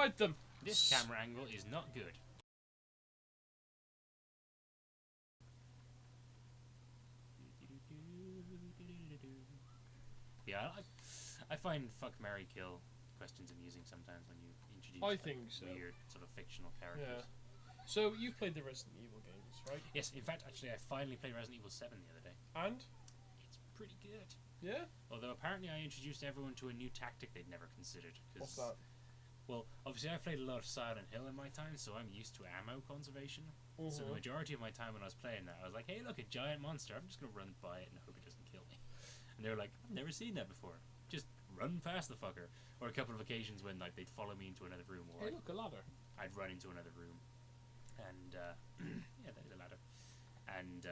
Hide them. This camera angle is not good. Yeah, I find fuck, marry, kill questions amusing sometimes when you introduce weird sort of fictional characters. Yeah. So you've played the Resident Evil games, right? Yes, in fact, actually, I finally played Resident Evil 7 the other day. And? It's pretty good. Yeah? Although apparently I introduced everyone to a new tactic they'd never considered. What's that? Well, obviously I played a lot of Silent Hill in my time, so I'm used to ammo conservation. So the majority of my time when I was playing that, I was like, hey, look, a giant monster. I'm just going to run by it and hope it doesn't kill me. And they were like, I've never seen that before. Just run past the fucker. Or a couple of occasions when like they'd follow me into another room. Or hey, look, a ladder. I'd run into another room. And, yeah, there's a ladder. And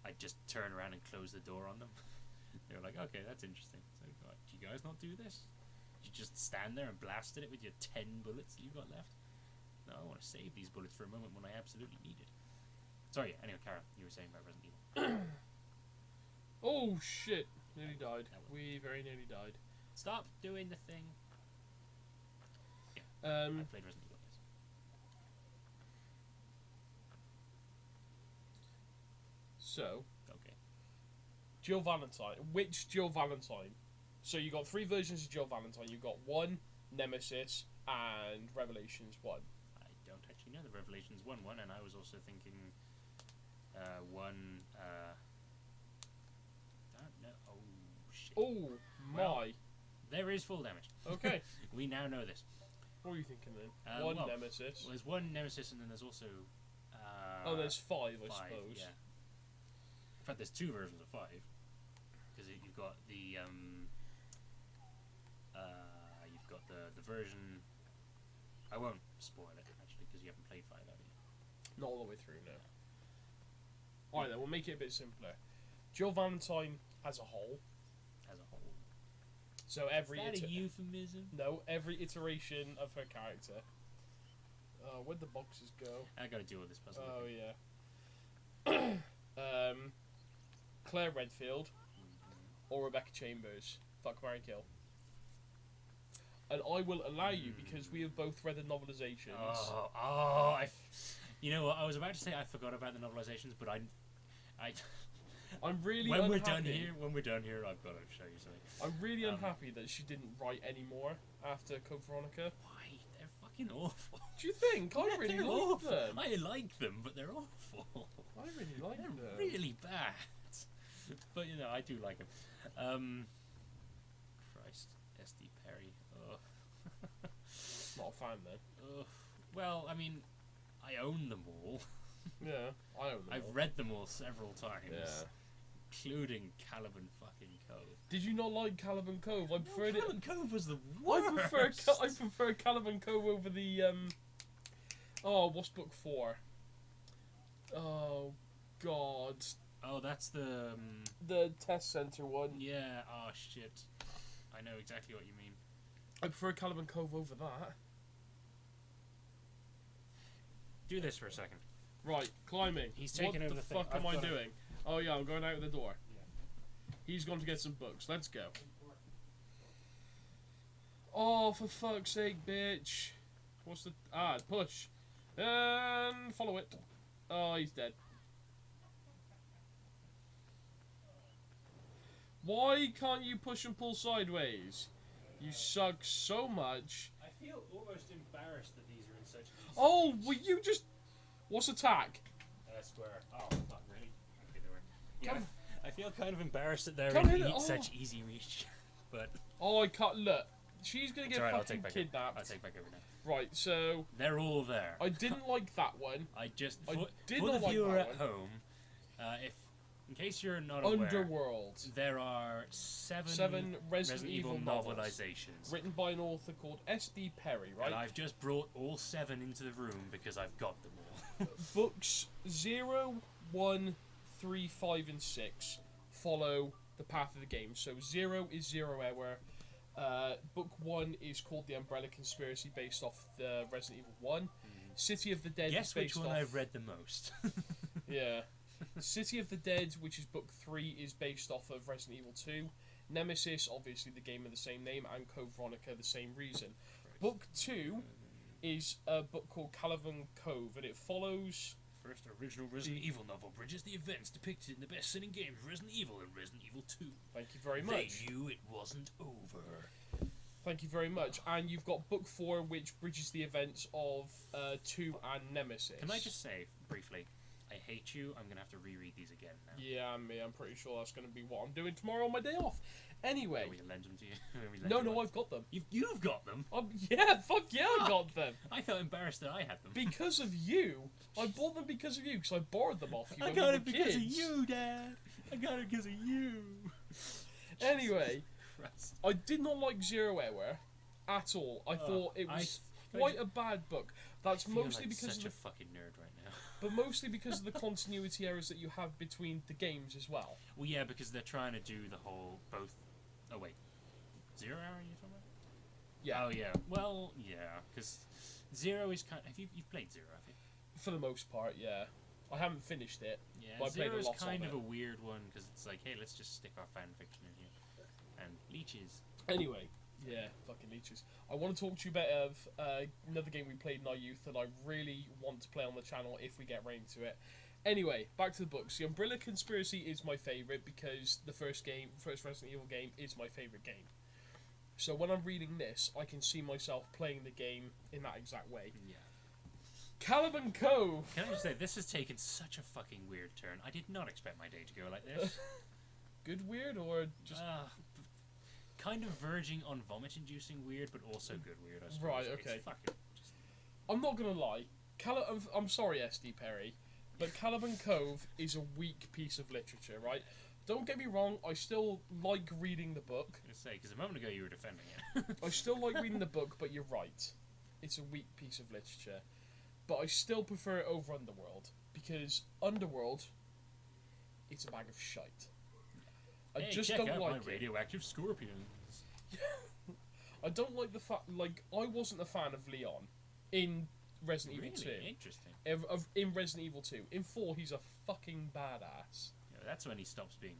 I'd just turn around and close the door on them. They were like, okay, that's interesting. So, do you guys not do this? You just stand there and blast at it with your 10 bullets that you've got left? No, I want to save these bullets for a moment when I absolutely need it. Sorry, anyway, Cara, you were saying about Resident Evil. Oh, shit. Nearly died. We very nearly died. Stop doing the thing. Yeah, I played Resident Evil. Yes. So, okay. Jill Valentine. Which Jill Valentine? So you got 3 versions of Jill Valentine. You got 1, Nemesis, and Revelations 1. I don't actually know the Revelations 1 one, and I was also thinking 1. Don't know. Oh shit. Oh my! Well, there is full damage. Okay. We now know this. What are you thinking then? Well, Nemesis. Well, there's 1 Nemesis, and then there's also. Oh, there's 5, I suppose. Yeah. In fact, there's 2 versions of 5. Because you've got the the version. I won't spoil it actually because you haven't played 5, have you? Not all the way through, no. Alright then, we'll make it a bit simpler. Jill Valentine as a whole. As a whole. So every. Is that a euphemism? No, every iteration of her character. Where'd the boxes go? I gotta deal with this puzzle. Oh yeah. Claire Redfield or Rebecca Chambers. Fuck, marry, kill. And I will allow you because we have both read the novelizations. You know what? I was about to say I forgot about the novelizations, but I'm really when unhappy. When we're done here, I've got to show you something. I'm really unhappy that she didn't write any more after Code Veronica. Why? They're fucking awful. Do you think? I really like them. I like them, but they're awful. I really like them. They're really bad. But you know, I do like them. Christ, SD Perry. Not a fan then. Well, I mean, I own them all. Yeah, I own them. I've read them all several times. Yeah. Including Caliban fucking Cove. Did you not like Caliban Cove? I preferred it. Caliban Cove was the worst. I prefer Caliban Cove over the Oh, what's book 4? Oh, God. Oh, that's the test center one. Yeah. Oh shit. I know exactly what you mean. I prefer Caliban Cove over that. Do this for a second. Right, climbing. He's taking over the thing. What the fuck am I doing? Oh yeah, I'm going out the door. Yeah. He's going to get some books. Let's go. Oh, for fuck's sake, bitch. What's the... push. And follow it. Oh, he's dead. Why can't you push and pull sideways? You suck so much. I feel almost embarrassed that these are in such... Oh, will you just... What's attack? Square. Oh, not really. Okay, there we go. Yeah, I feel kind of embarrassed that they're in such easy reach. But... Oh, I can't... Look. She's going to get fucking kidnapped. I'll take back everything. Right, so... They're all there. I didn't like that one. I just... For the viewer at home, in case you're not aware... Underworld. There are 7 Resident Evil novelizations. Written by an author called S.D. Perry, right? And I've just brought all 7 into the room because I've got them all. Books 0, 1, 3, 5, and 6 follow the path of the game. So 0 is Zero Hour. Book 1 is called The Umbrella Conspiracy, based off the Resident Evil 1. City of the Dead is based which one off... I've read the most. Yeah. City of the Dead, which is book 3, is based off of Resident Evil 2. Nemesis, obviously the game of the same name, and Code Veronica, the same reason. Book 2 is a book called Caliban Cove, and it follows... First original Resident Evil novel bridges the events depicted in the best-selling games Resident Evil and Resident Evil 2. Thank you very much. They knew it wasn't over. Thank you very much. And you've got Book 4, which bridges the events of 2 and Nemesis. Can I just say, briefly, I hate you. I'm going to have to reread these again now. Yeah, I'm pretty sure that's going to be what I'm doing tomorrow on my day off. Anyway. Will we lend them to you? No, I've got them. You've got them? Yeah, fuck yeah, I got them. I felt embarrassed that I had them. Because of you. I bought them because of you, because I borrowed them off you. I got it because of you, Dad. I got it because of you. Anyway, Christ. I did not like Zero Hour at all. I thought it was quite a bad book. That's mostly because such of a fucking nerd right now. but mostly because of the continuity errors that you have between the games as well. Well, yeah, because they're trying to do the whole both. Oh wait, Zero Hour you talking about? Yeah. Oh yeah. Well, yeah, because Zero is kind. You've played Zero, have you? For the most part, yeah. I haven't finished it. Yeah, but I played Zero a is lot kind of of it. a weird one because it's like, hey, let's just stick our fan fiction in here and leeches. Anyway, yeah, fucking leeches. I want to talk to you about another game we played in our youth that I really want to play on the channel if we get round to it. Anyway, back to the books. The Umbrella Conspiracy is my favourite because the first Resident Evil game is my favourite game. So when I'm reading this, I can see myself playing the game in that exact way. Yeah. Caliban Cove! Can I just say, this has taken such a fucking weird turn. I did not expect my day to go like this. Good weird or just... kind of verging on vomit-inducing weird, but also good weird, I suppose. Right, okay. It's fucking just... I'm not gonna lie. I'm sorry, SD Perry, but Caliban Cove is a weak piece of literature, right? Don't get me wrong, I still like reading the book. I was going to say, because a moment ago you were defending it. I still like reading the book, but you're right. It's a weak piece of literature. But I still prefer it over Underworld, because Underworld, it's a bag of shite. I just check don't out like my it. radioactive scorpions. I don't like the fact, like, I wasn't a fan of Leon in Resident Evil 2. Interesting. In Resident Evil 2. In 4, he's a fucking badass. Yeah, that's when he stops being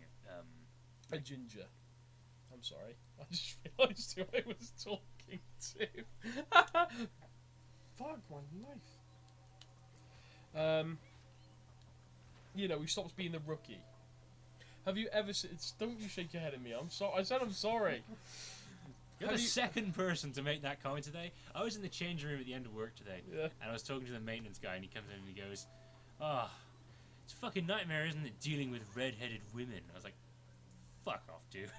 A ginger. I'm sorry. I just realised who I was talking to. Fuck my life. You know, he stops being the rookie. Have you ever seen... Don't you shake your head at me. I'm sorry. I said I'm sorry. You're the second person to make that comment today. I was in the changing room at the end of work today, and I was talking to the maintenance guy, and he comes in and he goes, it's a fucking nightmare, isn't it, dealing with red-headed women? I was like, fuck off, dude.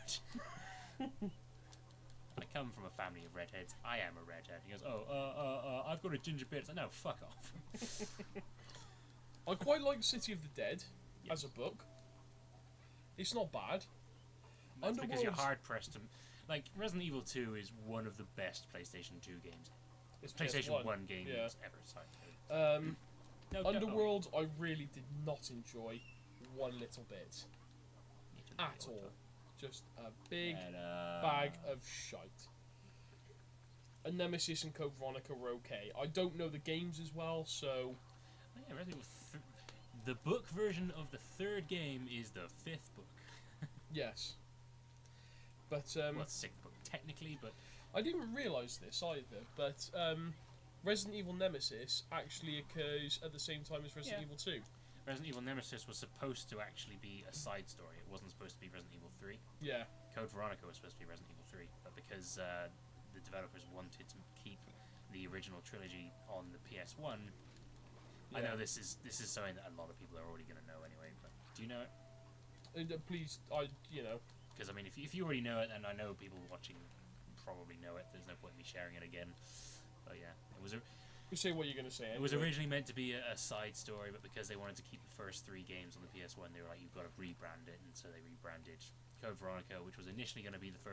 I come from a family of redheads. I am a redhead. He goes, I've got a ginger beard. It's like, no, fuck off. I quite like City of the Dead as a book. It's not bad. That's because you're hard-pressed to... Like, Resident Evil 2 is one of the best PlayStation 2 games. It's PlayStation 1 games ever. Sorry. Underworld, I really did not enjoy one little bit. At all. Just a big bag of shite. And Nemesis and Code Veronica were okay. I don't know the games as well, so... Yeah, Resident Evil the book version of the third game is the fifth book. Yes. But, well, sixth book, technically, but... I didn't realise this either, but, Resident Evil Nemesis actually occurs at the same time as Resident Evil 2. Resident Evil Nemesis was supposed to actually be a side story. It wasn't supposed to be Resident Evil 3. Yeah. Code Veronica was supposed to be Resident Evil 3, but because the developers wanted to keep the original trilogy on the PS1, I know this is something that a lot of people are already going to know anyway, but do you know it? Please, you know. Because, I mean, if you already know it, and I know people watching probably know it, there's no point in me sharing it again. But yeah, it was You say what you're going to say. It was originally meant to be a side story, but because they wanted to keep the first 3 games on the PS1, they were like, you've got to rebrand it, and so they rebranded Code Veronica, which was initially going to be the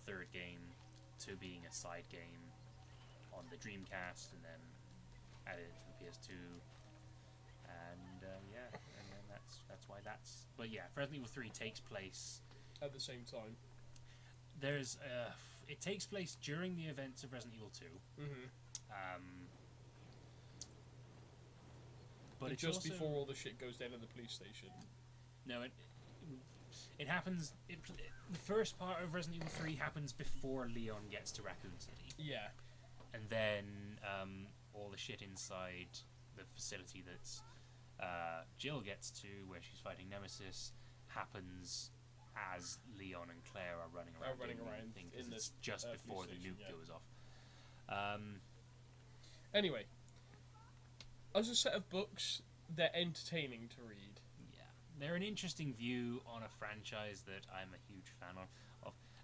third game, to being a side game on the Dreamcast, and then added it to the PS2, and and then that's why that's... But yeah, Resident Evil 3 takes place... At the same time. There's... it takes place during the events of Resident Evil 2. Mm-hmm. But it's just also, before all the shit goes down at the police station. No, it happens... the first part of Resident Evil 3 happens before Leon gets to Raccoon City. Yeah. and then all the shit inside the facility that's Jill gets to, where she's fighting Nemesis, happens as Leon and Claire are running around. In it's just before the nuke goes off. Anyway, as a set of books, they're entertaining to read. Yeah, they're an interesting view on a franchise that I'm a huge fan of.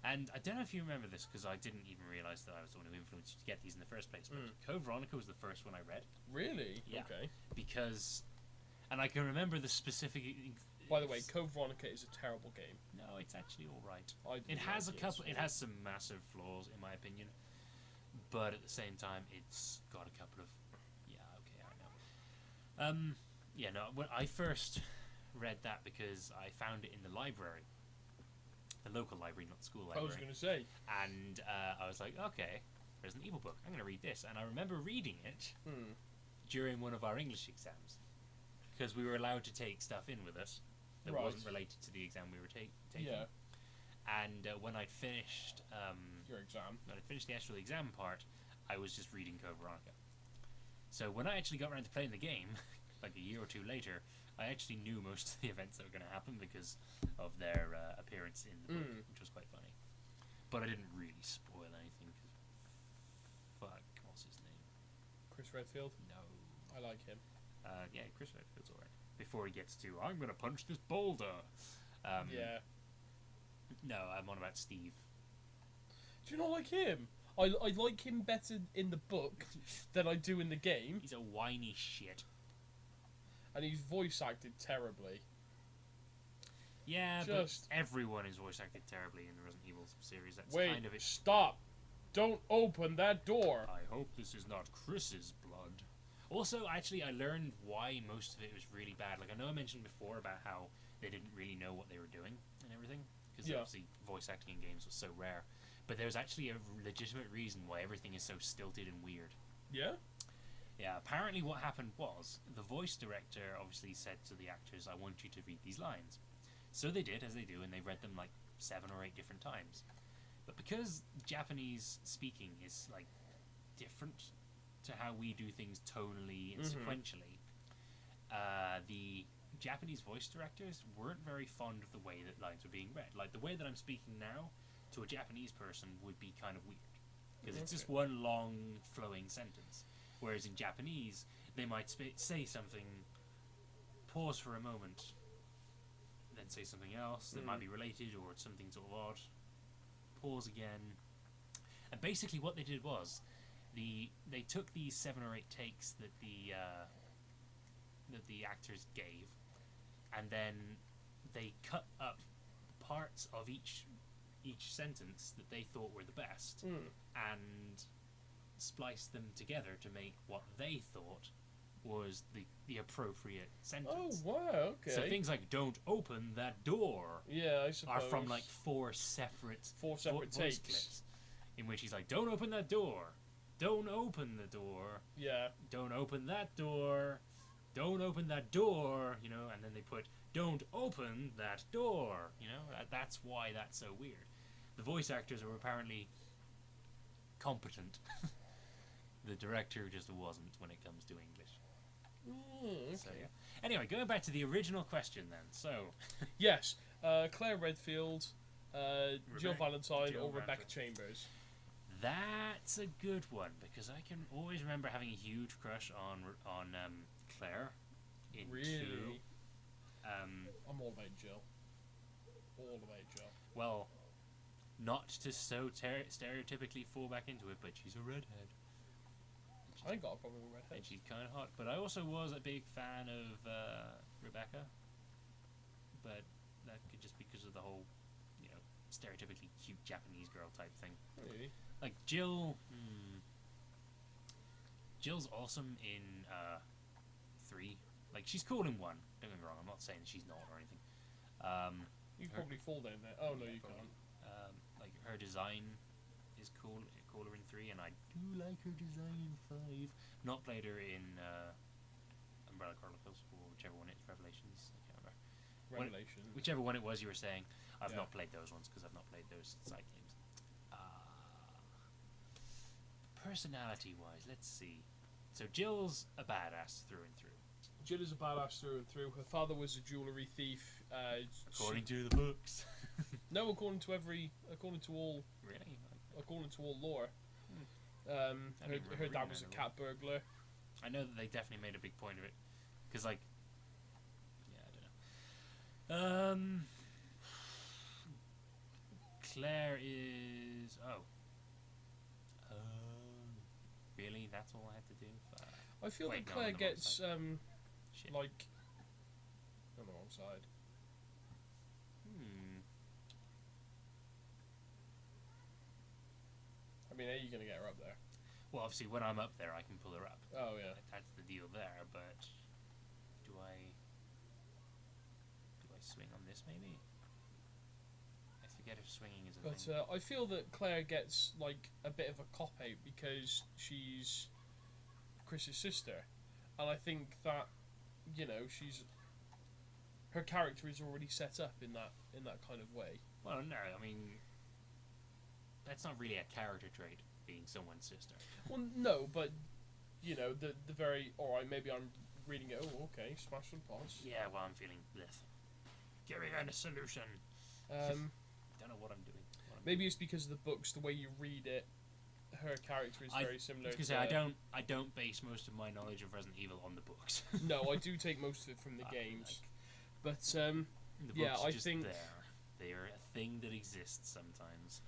And I don't know if you remember this, because I didn't even realise that I was the one who influenced you to get these in the first place, but Code Veronica was the first one I read. Really? Yeah. Okay. Because, and I can remember the specific... By the way, Code Veronica is a terrible game. No, it's actually alright. It has it has some massive flaws, in my opinion. But at the same time, it's got a couple of... Yeah, okay, I know. Yeah, no, when I first read that because I found it in the library. The local library, not the school library. I was going to say. And I was like, okay, there's an evil book. I'm going to read this. And I remember reading it during one of our English exams. Because we were allowed to take stuff in with us that wasn't related to the exam we were taking. Yeah. And when I'd finished... your exam. When I'd finished the actual exam part, I was just reading Code Veronica. So when I actually got around to playing the game, like a year or two later, I actually knew most of the events that were going to happen because of their appearance in the book, which was quite funny. But I didn't really spoil anything. Fuck, what's his name? Chris Redfield? No. I like him. Yeah, Chris Redfield's alright. Before he gets to, I'm going to punch this boulder. Yeah. No, I'm on about Steve. Do you not like him? I like him better in the book than I do in the game. He's a whiny shit. And he's voice acted terribly. Yeah, but everyone is voice acted terribly in the Resident Evil series. That's Wait, kind of it. Stop! Don't open that door! I hope this is not Chris's blood. Also, actually, I learned why most of it was really bad. Like, I know I mentioned before about how they didn't really know what they were doing and everything. Because obviously voice acting in games was so rare. But there's actually a legitimate reason why everything is so stilted and weird. Yeah? Yeah, apparently what happened was, the voice director obviously said to the actors, I want you to read these lines. So they did, as they do, and they read them like 7 or 8 different times. But because Japanese speaking is like different to how we do things tonally and sequentially, the Japanese voice directors weren't very fond of the way that lines were being read. Like, the way that I'm speaking now to a Japanese person would be kind of weird. Because it's just one long, flowing sentence. Whereas in Japanese, they might say something, pause for a moment, then say something else that might be related or something sort of odd, pause again. And basically what they did was, they took these 7 or 8 takes that the actors gave, and then they cut up parts of each sentence that they thought were the best, and spliced them together to make what they thought was the appropriate sentence. Oh, wow, okay. So things like, don't open that door, yeah, I suppose, are from like 4 separate takes. voice clips, in which he's like, don't open that door, don't open the door, yeah, don't open that door, don't open that door, you know, and then they put, don't open that door, you know, that's why that's so weird. The voice actors are apparently competent. The director just wasn't when it comes to English. Okay. So, yeah. Anyway, going back to the original question then. So, yes, Claire Redfield, Jill Valentine, Jill or Rebecca Valentine. Chambers. That's a good one, because I can always remember having a huge crush on Claire. Really? I'm all about Jill. All about Jill. Well, not to so stereotypically fall back into it, but she's a redhead. I ain't got a problem with redhead. And she's kind of hot. But I also was a big fan of Rebecca. But that could just be because of the whole, you know, stereotypically cute Japanese girl type thing. Really? Like Jill. Jill's awesome in 3. Like, she's cool in 1. Don't get me wrong. I'm not saying she's not or anything. You can probably fall down there. Oh, no, you can't. Like, her design is cooler in 3, and I do like her design in 5. Not played her in Umbrella Chronicles, or whichever one it is, Revelations. I can't remember. Revelations. Whichever one it was you were saying. I've not Yeah. played those ones because I've not played those side games. personality-wise, let's see. So Jill's a badass through and through. Jill is a badass through and through. Her father was a jewellery thief. According to the books. No, according to all Really? according to all lore. I didn't Her remember dad was a reading cat burglar. I know that they definitely made a big point of it. Because, like... Yeah, I don't know. Claire is... Oh. Really? That's all I had to do? I feel Wait, that no, Claire on the wrong gets side. Shit. like on the wrong side. I mean, are you gonna get her up there? Well, obviously, when I'm up there, I can pull her up. Oh yeah. That's the deal there, but... Do I swing on this, maybe? I forget if swinging is a But thing. I feel that Claire gets like a bit of a cop out because she's Chris's sister, and I think that her character is already set up in that kind of way. Well, no, I mean... That's not really a character trait, being someone's sister. Well, no, but the very alright. Maybe I'm reading it. Oh, okay, smash and pass. Yeah, well, I'm feeling this. Give me a solution. Don't know what I'm doing. Maybe it's because of the books, the way you read it. Her character is very similar. Because I don't base most of my knowledge of Resident Evil on the books. No, I do take most of it from the games, but the yeah, books I just think they are a thing that exists sometimes.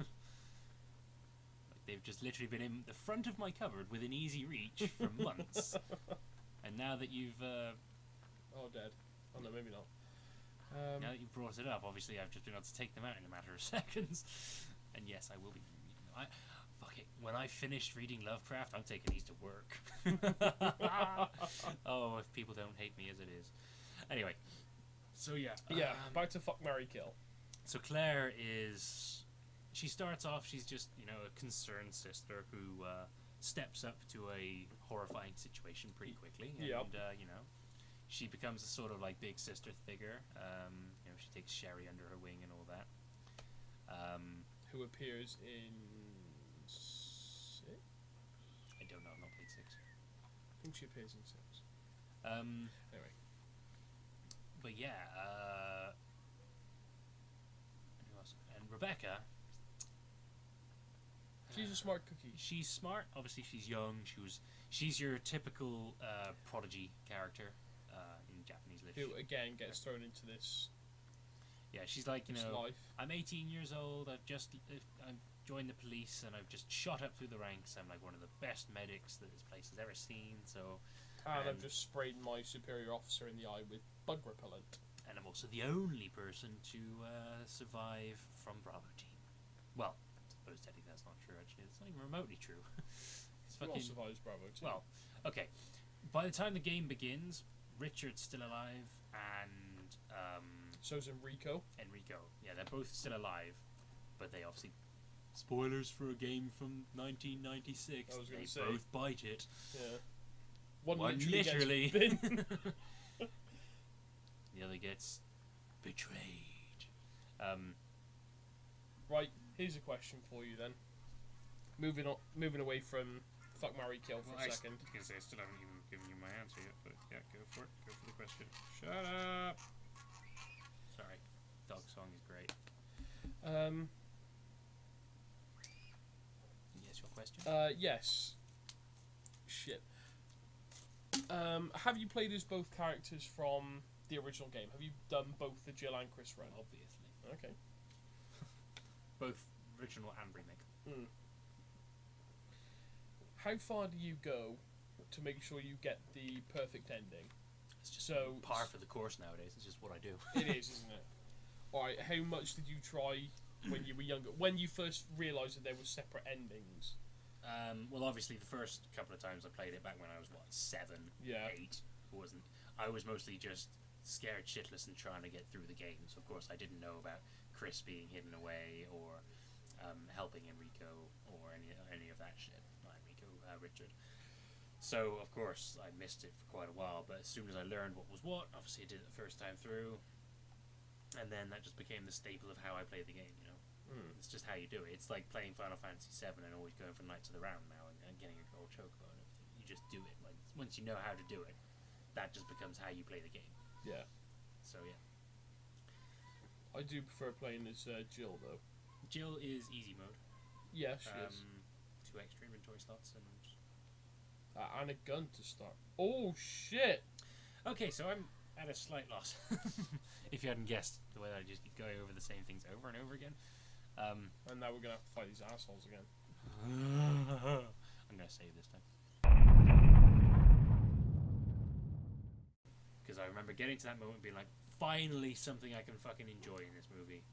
They've just literally been in the front of my cupboard within easy reach for months. And now that you've... Oh, dead. Oh, no, maybe not. Now that you've brought it up, obviously I've just been able to take them out in a matter of seconds. And yes, I will be... Fuck it. When I finished reading Lovecraft, I'm taking these to work. Oh, if people don't hate me as it is. Anyway. So, yeah. Yeah, back to fuck, marry, kill. So Claire is... She starts off, she's just, a concerned sister who steps up to a horrifying situation pretty quickly. And, Yep. She becomes a sort of, like, big sister figure. She takes Sherry under her wing and all that. Who appears in 6? I don't know, I've not played 6. I think she appears in 6. Anyway. But yeah, and who else? And Rebecca... She's a smart cookie. She's smart. Obviously, she's young. She's your typical prodigy character in Japanese literature. Who again gets thrown into this. Yeah, she's like life. I'm 18 years old. I've joined the police and I've just shot up through the ranks. I'm like one of the best medics that this place has ever seen. So, and I've just sprayed my superior officer in the eye with bug repellent. And I'm also the only person to survive from Bravo Team. Well. I suppose technically that's not true, actually. It's not even remotely true. It's Who else survives Bravo too? Well, okay. By the time the game begins, Richard's still alive, and so's Enrico. Yeah, they're both still alive, but they obviously... Spoilers for a game from 1996. I was gonna they say. both bite it. Yeah. One literally. Gets bitten. The other gets betrayed. Right. Here's a question for you then. Moving away from fuck, marry, kill for a second. I was going to say, I still haven't even given you my answer yet, but yeah, go for it. Go for the question. Shut up! Sorry. Dog song is great. Yes, your question? Yes. Shit. Have you played as both characters from the original game? Have you done both the Jill and Chris run? Obviously. Okay. Both original and remake. Mm. How far do you go to make sure you get the perfect ending? It's just So par for the course nowadays. It's just what I do. It is, isn't it? Alright, how much did you try when you were younger? When you first realised that there were separate endings? Well, obviously, the first couple of times I played it back when I was, 7, Yeah. 8, I was mostly just scared shitless and trying to get through the game. So, of course, I didn't know about Chris being hidden away or helping Enrico or any of that shit. Not Enrico, Richard. So, of course, I missed it for quite a while, but as soon as I learned what was what, obviously I did it the first time through, and then that just became the staple of how I play the game, Mm. It's just how you do it. It's like playing Final Fantasy VII and always going for Knights of the Round now getting a gold chocobo and everything. You just do it. Like once you know how to do it, that just becomes how you play the game. Yeah. So yeah. I do prefer playing as Jill though. Jill is easy mode. Yeah, she is. 2 extra inventory slots And a gun to start. Oh shit! Okay, so I'm at a slight loss. If you hadn't guessed, the way that I just keep going over the same things over and over again. And now we're gonna have to fight these assholes again. I'm gonna save this time. Because I remember getting to that moment and being like, finally something I can fucking enjoy in this movie.